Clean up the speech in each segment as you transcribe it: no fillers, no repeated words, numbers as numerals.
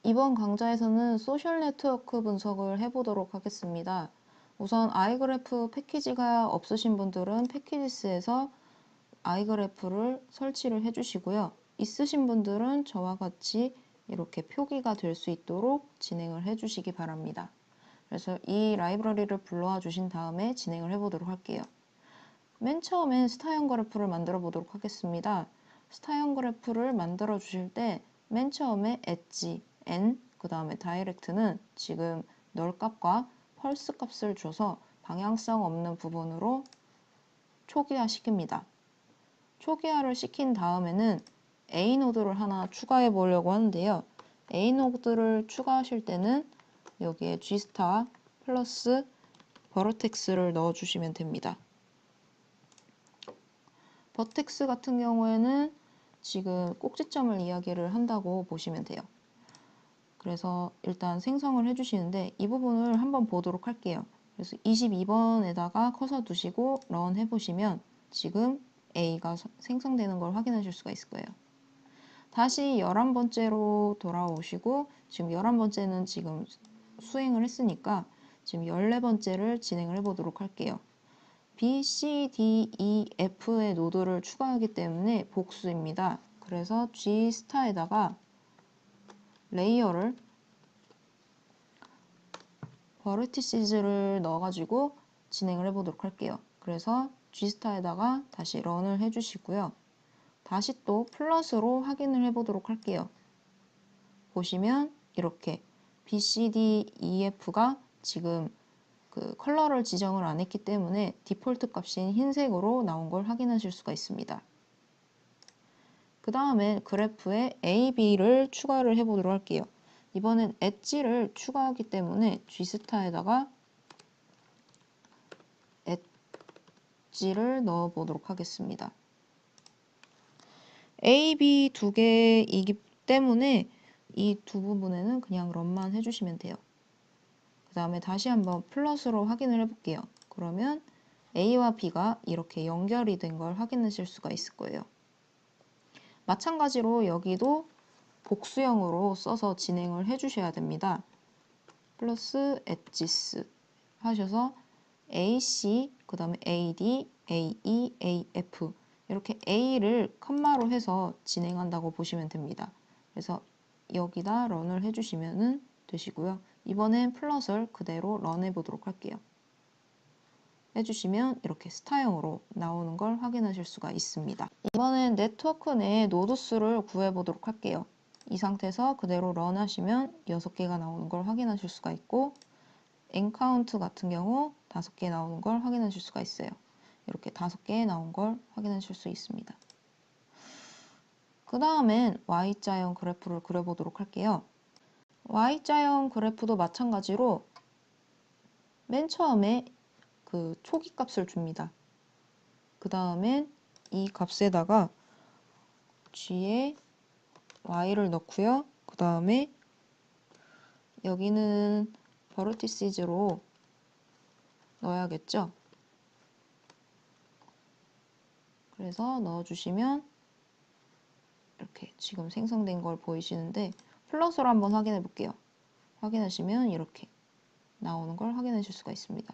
이번 강좌에서는 소셜 네트워크 분석을 해보도록 하겠습니다. 우선 아이그래프 패키지가 없으신 분들은 패키지스에서 아이그래프를 설치를 해주시고요. 있으신 분들은 저와 같이 이렇게 표기가 될 수 있도록 진행을 해주시기 바랍니다. 그래서 이 라이브러리를 불러와 주신 다음에 진행을 해보도록 할게요. 맨 처음엔 스타형 그래프를 만들어 보도록 하겠습니다. 스타형 그래프를 만들어 주실 때 맨 처음에 엣지, n, 그 다음에 다이렉트는 지금 널 값과 펄스 값을 줘서 방향성 없는 부분으로 초기화 시킵니다. 초기화를 시킨 다음에는 A 노드를 하나 추가해 보려고 하는데요. A 노드를 추가하실 때는 여기에 G 스타 플러스 버텍스를 넣어 주시면 됩니다. 버텍스 같은 경우에는 지금 꼭지점을 이야기를 한다고 보시면 돼요. 그래서 일단 생성을 해주시는데 이 부분을 한번 보도록 할게요. 그래서 22번에다가 커서 두시고 런 해보시면 지금 A가 생성되는 걸 확인하실 수가 있을 거예요. 다시 11번째로 돌아오시고 지금 11번째는 지금 수행을 했으니까 지금 14번째를 진행을 해보도록 할게요. B, C, D, E, F의 노드를 추가하기 때문에 복수입니다. 그래서 G 스타에다가 레이어를 버티시즈를 넣어가지고 진행을 해보도록 할게요. 그래서 G 스타에다가 다시 런을 해주시고요. 다시 또 플러스로 확인을 해보도록 할게요. 보시면 이렇게 B, C, D, E, F가 지금 그 컬러를 지정을 안 했기 때문에 디폴트 값인 흰색으로 나온 걸 확인하실 수가 있습니다. 그 다음에 그래프에 A, B를 추가를 해보도록 할게요. 이번엔 엣지를 추가하기 때문에 G스타에다가 엣지를 넣어보도록 하겠습니다. A, B 두 개이기 때문에 이 두 부분에는 그냥 런만 해주시면 돼요. 그 다음에 다시 한번 플러스로 확인을 해볼게요. 그러면 A와 B가 이렇게 연결이 된 걸 확인하실 수가 있을 거예요. 마찬가지로 여기도 복수형으로 써서 진행을 해주셔야 됩니다. 플러스 엣지스 하셔서 AC, 그 다음에 AD, AE, AF 이렇게 A를 컴마로 해서 진행한다고 보시면 됩니다. 그래서 여기다 런을 해주시면 되시고요. 이번엔 플러스를 그대로 런 해보도록 할게요. 해주시면 이렇게 스타형으로 나오는 걸 확인하실 수가 있습니다. 이번엔 네트워크 내 노드 수를 구해보도록 할게요. 이 상태에서 그대로 런 하시면 6개가 나오는 걸 확인하실 수가 있고 엔카운트 같은 경우 5개 나오는 걸 확인하실 수가 있어요. 이렇게 5개 나온 걸 확인하실 수 있습니다. 그 다음엔 Y자형 그래프를 그려보도록 할게요. Y자형 그래프도 마찬가지로 맨 처음에 그 초기 값을 줍니다. 그 다음엔 이 값에다가 G에 Y를 넣고요. 그 다음에 여기는 버티시즈로 넣어야겠죠. 그래서 넣어주시면 이렇게 지금 생성된 걸 보이시는데 플러스로 한번 확인해 볼게요. 확인하시면 이렇게 나오는 걸 확인하실 수가 있습니다.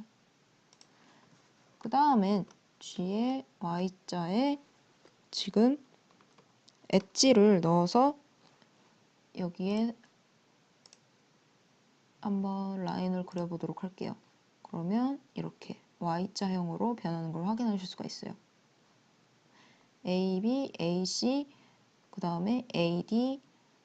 그 다음엔 G의 Y자에 지금 엣지를 넣어서 여기에 한번 라인을 그려보도록 할게요. 그러면 이렇게 Y자형으로 변하는 걸 확인하실 수가 있어요. AB, AC, 그 다음에 AD,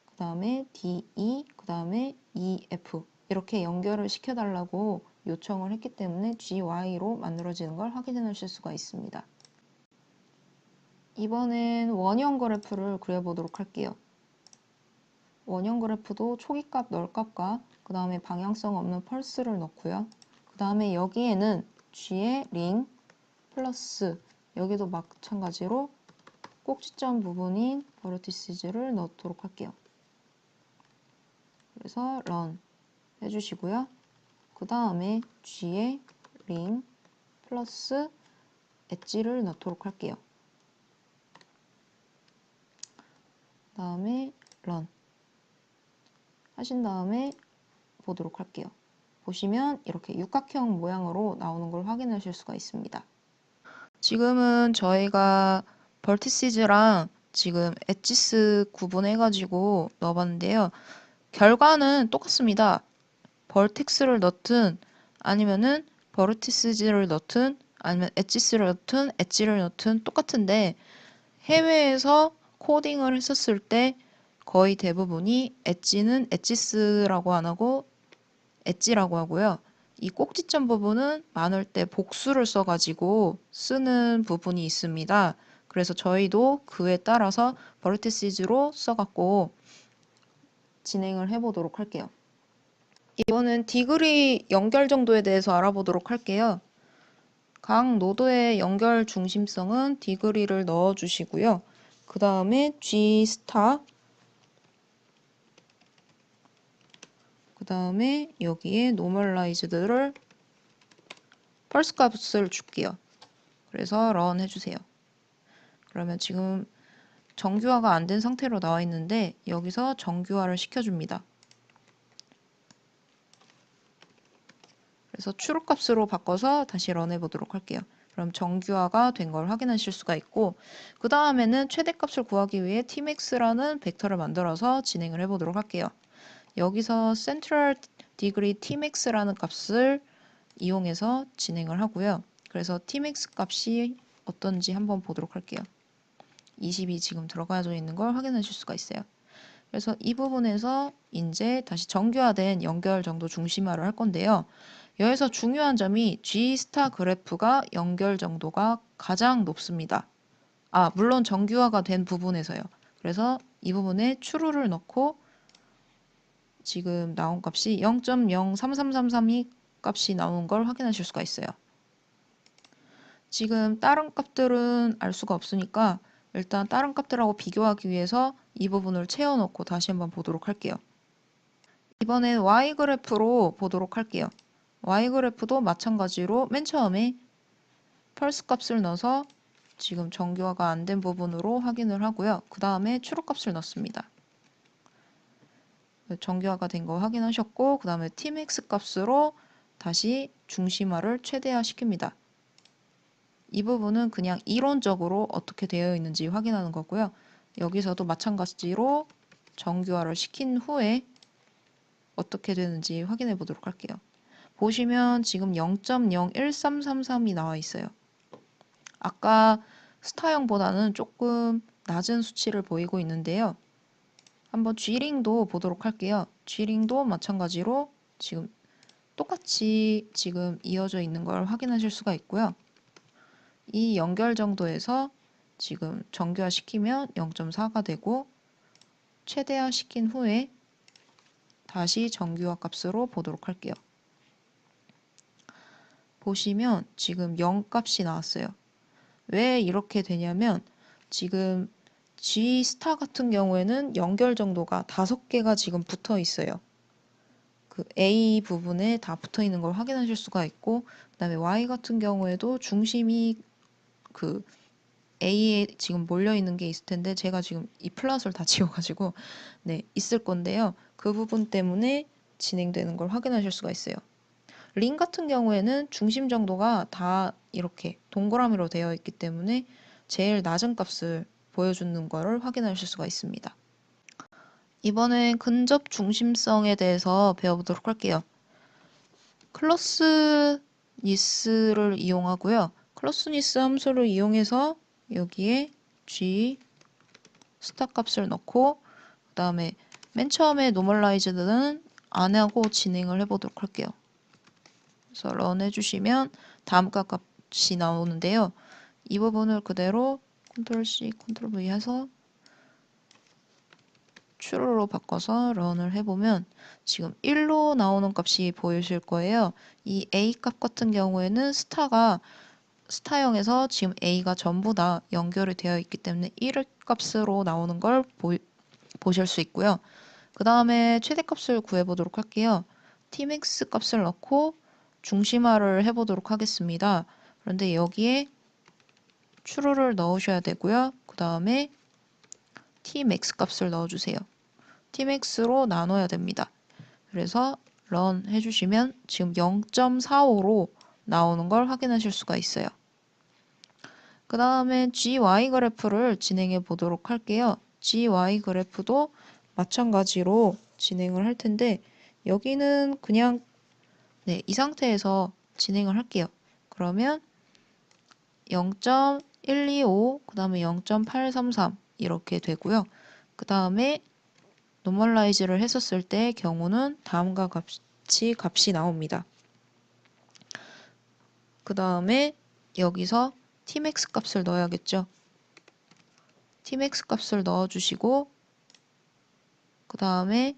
그 다음에 DE, 그 다음에 EF 이렇게 연결을 시켜달라고 요청을 했기 때문에 GY로 만들어지는 걸 확인하실 수가 있습니다. 이번엔 원형 그래프를 그려보도록 할게요. 원형 그래프도 초기값, 널값과 그 다음에 방향성 없는 펄스를 넣고요. 그 다음에 여기에는 G의 링 플러스 여기도 마찬가지로 꼭지점 부분인 버티시즈를 넣도록 할게요. 그래서 런 해주시고요. 그 다음에 G에 링 플러스 엣지를 넣도록 할게요. 그 다음에 런 하신 다음에 보도록 할게요. 보시면 이렇게 육각형 모양으로 나오는 걸 확인하실 수가 있습니다. 지금은 저희가 벌티시즈랑 지금 엣지스 구분해가지고 넣어봤는데요. 결과는 똑같습니다. 벌텍스를 넣든 아니면은 버티시즈를 넣든 아니면 엣지스를 넣든 엣지를 넣든 똑같은데 해외에서 코딩을 했었을 때 거의 대부분이 엣지는 엣지스라고 안 하고 엣지라고 하고요. 이 꼭지점 부분은 많을 때 복수를 써가지고 쓰는 부분이 있습니다. 그래서 저희도 그에 따라서 버티시즈로 써갖고 진행을 해보도록 할게요. 이번엔 디그리 연결 정도에 대해서 알아보도록 할게요. 각 노드의 연결 중심성은 디그리를 넣어주시고요. 그 다음에 G 스타, 그 다음에 여기에 노멀라이즈드를 펄스 값을 줄게요. 그래서 런 해주세요. 그러면 지금 정규화가 안 된 상태로 나와 있는데 여기서 정규화를 시켜줍니다. 그래서 추루 값으로 바꿔서 다시 런 해보도록 할게요. 그럼 정규화가 된 걸 확인하실 수가 있고 그 다음에는 최대값을 구하기 위해 tmax라는 벡터를 만들어서 진행을 해보도록 할게요. 여기서 central degree tmax라는 값을 이용해서 진행을 하고요. 그래서 tmax 값이 어떤지 한번 보도록 할게요. 20이 지금 들어가져 있는 걸 확인하실 수가 있어요. 그래서 이 부분에서 이제 다시 정규화된 연결 정도 중심화를 할 건데요. 여기서 중요한 점이 G 스타 그래프가 연결 정도가 가장 높습니다. 물론 정규화가 된 부분에서요. 그래서 이 부분에 추루를 넣고 지금 나온 값이 0.03333이 값이 나온 걸 확인하실 수가 있어요. 지금 다른 값들은 알 수가 없으니까 일단 다른 값들하고 비교하기 위해서 이 부분을 채워놓고 다시 한번 보도록 할게요. 이번엔 Y 그래프로 보도록 할게요. Y 그래프도 마찬가지로 맨 처음에 펄스 값을 넣어서 지금 정규화가 안 된 부분으로 확인을 하고요. 그 다음에 추루 값을 넣습니다. 정규화가 된 거 확인하셨고 그 다음에 tmax 값으로 다시 중심화를 최대화 시킵니다. 이 부분은 그냥 이론적으로 어떻게 되어 있는지 확인하는 거고요. 여기서도 마찬가지로 정규화를 시킨 후에 어떻게 되는지 확인해 보도록 할게요. 보시면 지금 0.01333이 나와 있어요. 아까 스타형보다는 조금 낮은 수치를 보이고 있는데요. 한번 G링도 보도록 할게요. G링도 마찬가지로 지금 똑같이 지금 이어져 있는 걸 확인하실 수가 있고요. 이 연결 정도에서 지금 정규화 시키면 0.4가 되고 최대화 시킨 후에 다시 정규화 값으로 보도록 할게요. 보시면 지금 0 값이 나왔어요. 왜 이렇게 되냐면 지금 G 스타 같은 경우에는 연결 정도가 5개가 지금 붙어 있어요. 그 A 부분에 다 붙어 있는 걸 확인하실 수가 있고 그다음에 Y 같은 경우에도 중심이 그 A에 지금 몰려 있는 게 있을 텐데 제가 지금 이 플랫을 다 지워가지고 네 있을 건데요. 그 부분 때문에 진행되는 걸 확인하실 수가 있어요. 링 같은 경우에는 중심 정도가 다 이렇게 동그라미로 되어 있기 때문에 제일 낮은 값을 보여주는 것을 확인하실 수가 있습니다. 이번엔 근접 중심성에 대해서 배워보도록 할게요. 클로스니스를 이용하고요. 클로스니스 함수를 이용해서 여기에 G 스타 값을 넣고 그 다음에 맨 처음에 노멀라이즈는 안 하고 진행을 해보도록 할게요. 그래서 런 해주시면 다음과 값이 나오는데요. 이 부분을 그대로 컨트롤 C, 컨트롤 V 해서 true로 바꿔서 런을 해보면 지금 1로 나오는 값이 보이실 거예요. 이 A 값 같은 경우에는 스타형에서 지금 A가 전부 다 연결이 되어 있기 때문에 1 값으로 나오는 걸 보실 수 있고요. 그 다음에 최대값을 구해보도록 할게요. tmax 값을 넣고 중심화를 해보도록 하겠습니다. 그런데 여기에 true를 넣으셔야 되고요. 그 다음에 tmax 값을 넣어주세요. tmax로 나눠야 됩니다. 그래서 런 해주시면 지금 0.45로 나오는 걸 확인하실 수가 있어요. 그 다음에 GY 그래프를 진행해 보도록 할게요. GY 그래프도 마찬가지로 진행을 할 텐데 여기는 그냥 이 상태에서 진행을 할게요. 그러면 0.125, 그 다음에 0.833 이렇게 되고요. 그 다음에 노멀라이즈를 했었을 때 경우는 다음과 같이 값이 나옵니다. 그 다음에 여기서 tmax 값을 넣어야겠죠. tmax 값을 넣어주시고 그 다음에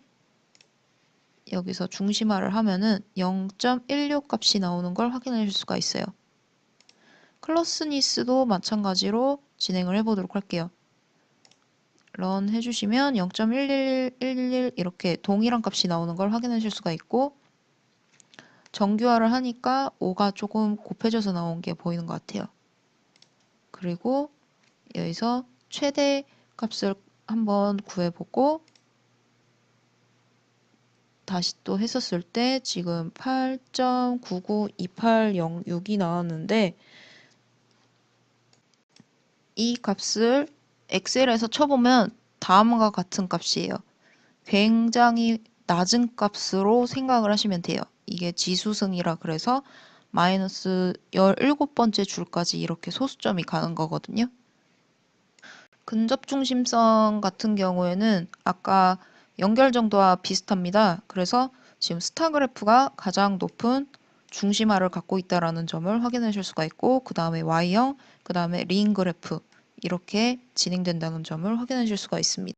여기서 중심화를 하면은 0.16 값이 나오는 걸 확인하실 수가 있어요. 클로스니스도 마찬가지로 진행을 해보도록 할게요. 런 해주시면 0.11111 이렇게 동일한 값이 나오는 걸 확인하실 수가 있고 정규화를 하니까 5가 조금 곱해져서 나온 게 보이는 것 같아요. 그리고 여기서 최대 값을 한번 구해보고 다시 또 했었을 때 지금 8.99280.6이 나왔는데 이 값을 엑셀에서 쳐보면 다음과 같은 값이에요. 굉장히 낮은 값으로 생각을 하시면 돼요. 이게 지수승이라 그래서 마이너스 17번째 줄까지 이렇게 소수점이 가는 거거든요. 근접 중심성 같은 경우에는 아까 연결 정도와 비슷합니다. 그래서 지금 스타 그래프가 가장 높은 중심화를 갖고 있다는 점을 확인하실 수가 있고 그 다음에 Y형, 그 다음에 링 그래프 이렇게 진행된다는 점을 확인하실 수가 있습니다.